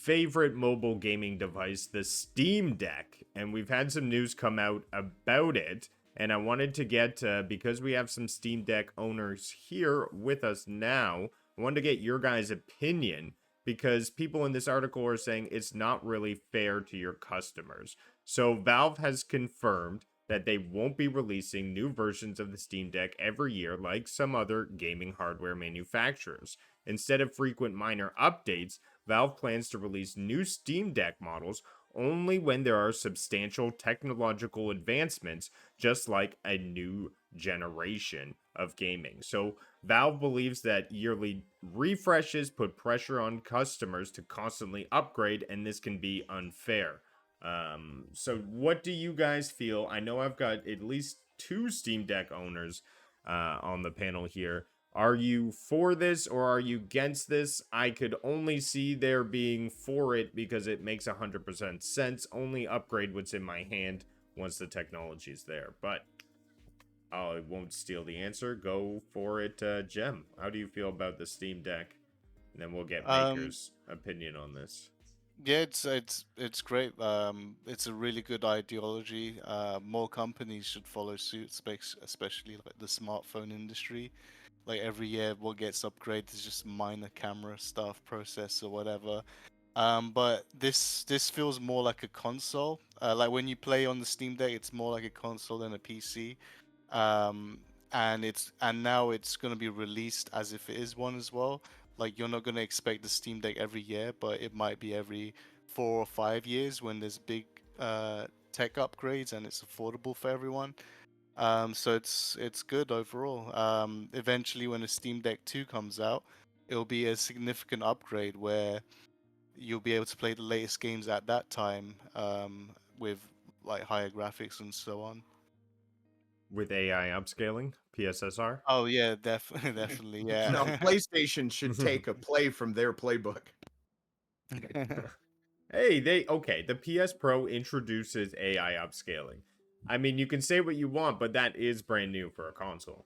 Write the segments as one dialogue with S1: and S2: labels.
S1: favorite mobile gaming device, the Steam Deck. And we've had some news come out about it. And I wanted to get, because we have some Steam Deck owners here with us now, I wanted to get your guys' opinion because people in this article are saying it's not really fair to your customers. So Valve has confirmed that they won't be releasing new versions of the Steam Deck every year like some other gaming hardware manufacturers. Instead of frequent minor updates, Valve plans to release new Steam Deck models only when there are substantial technological advancements, just like a new generation of gaming. So, Valve believes that yearly refreshes put pressure on customers to constantly upgrade, and this can be unfair. So what do you guys feel? I know I've got at least two Steam Deck owners on the panel here. Are you for this or are you against this? I could only see there being for it because it makes 100% sense. Only upgrade what's in my hand once the technology's there. But I won't steal the answer. Go for it, Jem. How do you feel about the Steam Deck? And then we'll get Maker's opinion on this.
S2: Yeah, it's great. It's a really good ideology. More companies should follow suit, especially like the smartphone industry. Like every year, what gets upgraded is just minor camera stuff, processor, whatever. But this feels more like a console. Like when you play on the Steam Deck, it's more like a console than a PC. And now it's gonna be released as if it is one as well. Like you're not gonna expect the Steam Deck every year, but it might be every 4 or 5 years when there's big tech upgrades and it's affordable for everyone. So it's good overall. Eventually, when a Steam Deck 2 comes out, it'll be a significant upgrade where you'll be able to play the latest games at that time with like higher graphics and so on.
S1: With AI upscaling, PSSR?
S2: Oh yeah, definitely, definitely, yeah.
S3: No, PlayStation should take a play from their playbook.
S1: Hey, the PS Pro introduces AI upscaling. I mean, you can say what you want, but that is brand new for a console.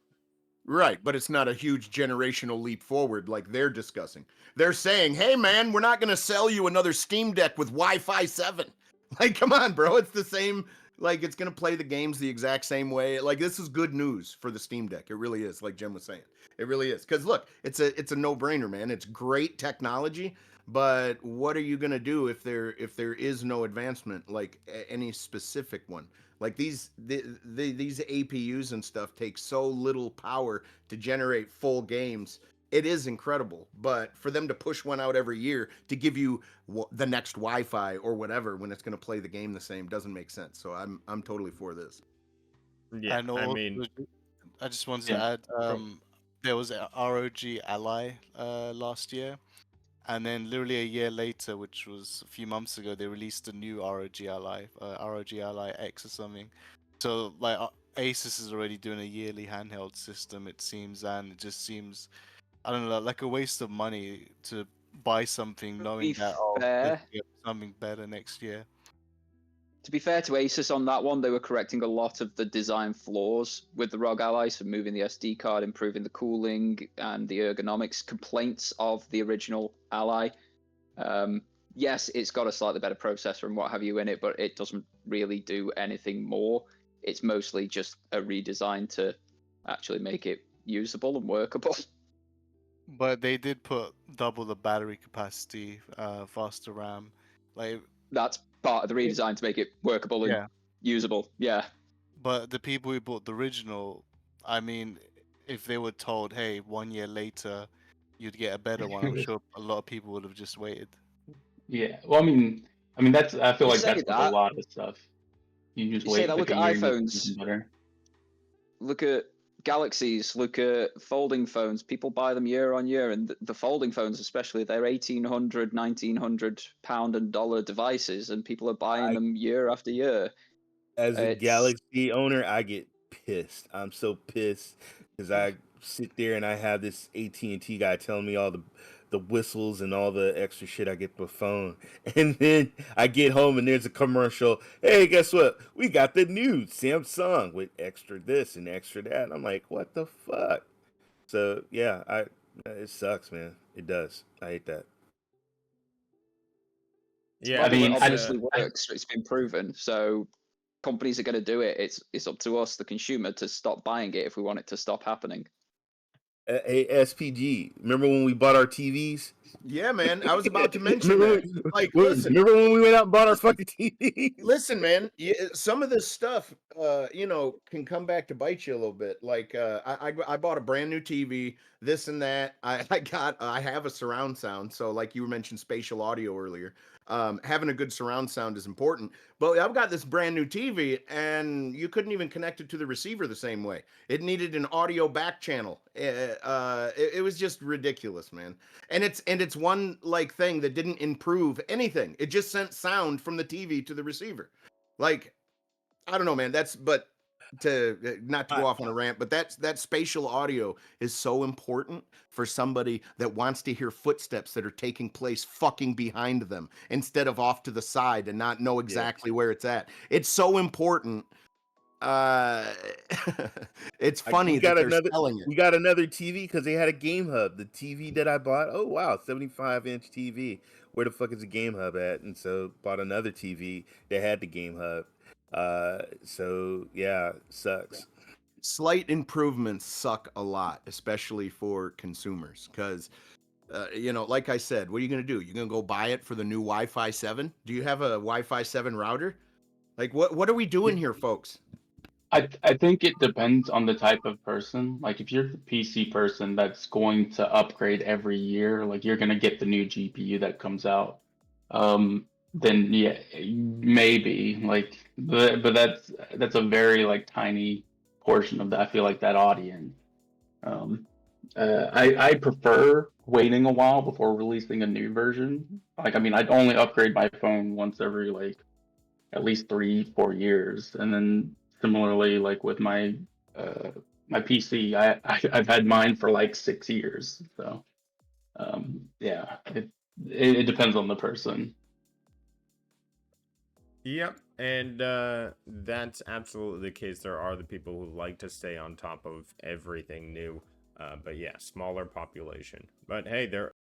S3: Right, but it's not a huge generational leap forward like they're discussing. They're saying, "Hey man, we're not going to sell you another Steam Deck with Wi-Fi 7." Like, come on, bro. It's the same, like it's going to play the games the exact same way. Like this is good news for the Steam Deck. It really is, like Jim was saying. It really is. Cuz look, it's a no-brainer, man. It's great technology, but what are you going to do if there is no advancement like any specific one? Like these APUs and stuff take so little power to generate full games. It is incredible, but for them to push one out every year to give you the next Wi-Fi or whatever when it's going to play the game the same doesn't make sense. So I'm totally for this.
S1: Yeah,
S2: And
S1: I
S2: also,
S1: mean,
S2: I just wanted to
S4: Yeah.
S2: add, there was a ROG Ally last year, and then literally a year later, which was a few months ago, they released a new ROG Ally, ROG Ally X or something. So like Asus is already doing a yearly handheld system, it seems, and it just seems, I don't know, like a waste of money to buy something
S4: To
S2: knowing
S4: be
S2: that there's
S4: fair,
S2: something better next year.
S4: to be fair to Asus on that one, they were correcting a lot of the design flaws with the ROG Ally, so moving the SD card, improving the cooling and the ergonomics complaints of the original Ally. Yes, it's got a slightly better processor and what have you in it, but it doesn't really do anything more. It's mostly just a redesign to actually make it usable and workable.
S2: But they did put double the battery capacity, faster RAM. Like,
S4: That's part of the redesign to make it workable and
S2: yeah.
S4: usable. Yeah.
S2: But the people who bought the original, I mean, if they were told, hey, 1 year later you'd get a better one, I'm sure a lot of people would have just waited.
S4: Yeah.
S5: Well, that's I feel
S4: You
S5: like
S4: say
S5: that's with a
S4: that.
S5: lot of stuff. You just
S4: You say
S5: wait
S4: that.
S5: like
S4: Look
S5: a
S4: at
S5: year and you get
S4: iPhones.
S5: something better.
S4: Look at Galaxies. Look at folding phones. People buy them year on year, and the folding phones, especially, they're £1,800, £1,900 and dollar devices, and people are buying them year after year.
S6: As a
S4: It's
S6: Galaxy owner, I get pissed. I'm so pissed because I sit there and I have this AT&T guy telling me all the whistles and all the extra shit I get per phone, and then I get home and there's a commercial. Hey, guess what? We got the new Samsung with extra this and extra that. I'm like, what the fuck? So yeah, it sucks, man. It does. I hate that.
S1: Yeah,
S5: I mean,
S4: It
S5: I-
S4: obviously works. It's been proven. So companies are going to do it. It's up to us, the consumer, to stop buying it if we want it to stop happening.
S6: Hey, SPG, remember when we bought our TVs?
S3: Yeah, man. I was about to mention
S6: remember,
S3: that. Like, listen,
S6: remember when we went out and bought our fucking TVs?
S3: listen, man. Some of this stuff, can come back to bite you a little bit. Like, I bought a brand new TV, this and that. I have a surround sound. So, like you mentioned, spatial audio earlier. Having a good surround sound is important. But I've got this brand new TV, and you couldn't even connect it to the receiver the same way. It needed an audio back channel. It was just ridiculous, man. And it's one like thing that didn't improve anything. It just sent sound from the TV to the receiver. Like, I don't know, man. But to not to go off on a rant, but that spatial audio is so important for somebody that wants to hear footsteps that are taking place fucking behind them instead of off to the side and not know exactly where it's at. It's so important. Uh, it's funny that they're selling it.
S6: We got another TV because they had a game hub. The TV that I bought, oh wow, 75-inch TV. Where the fuck is the game hub at? And so bought another TV that had the game hub. So yeah, sucks.
S3: Slight improvements suck a lot, especially for consumers, because like I said, what are you gonna do? You're gonna go buy it for the new Wi-Fi 7? Do you have a Wi-Fi 7 router? Like, what are we doing here, folks?
S5: I think it depends on the type of person. Like if you're the PC person that's going to upgrade every year, like you're gonna get the new GPU that comes out. Then yeah, maybe like, but that's a very like tiny portion of that. I feel like that audience. Um, I prefer waiting a while before releasing a new version. Like I mean, I'd only upgrade my phone once every like at least 3-4 years, and then similarly like with my PC, I've had mine for like 6 years. So yeah, it depends on the person.
S1: Yep, and that's absolutely the case. There are the people who like to stay on top of everything new, but yeah, smaller population. But hey, there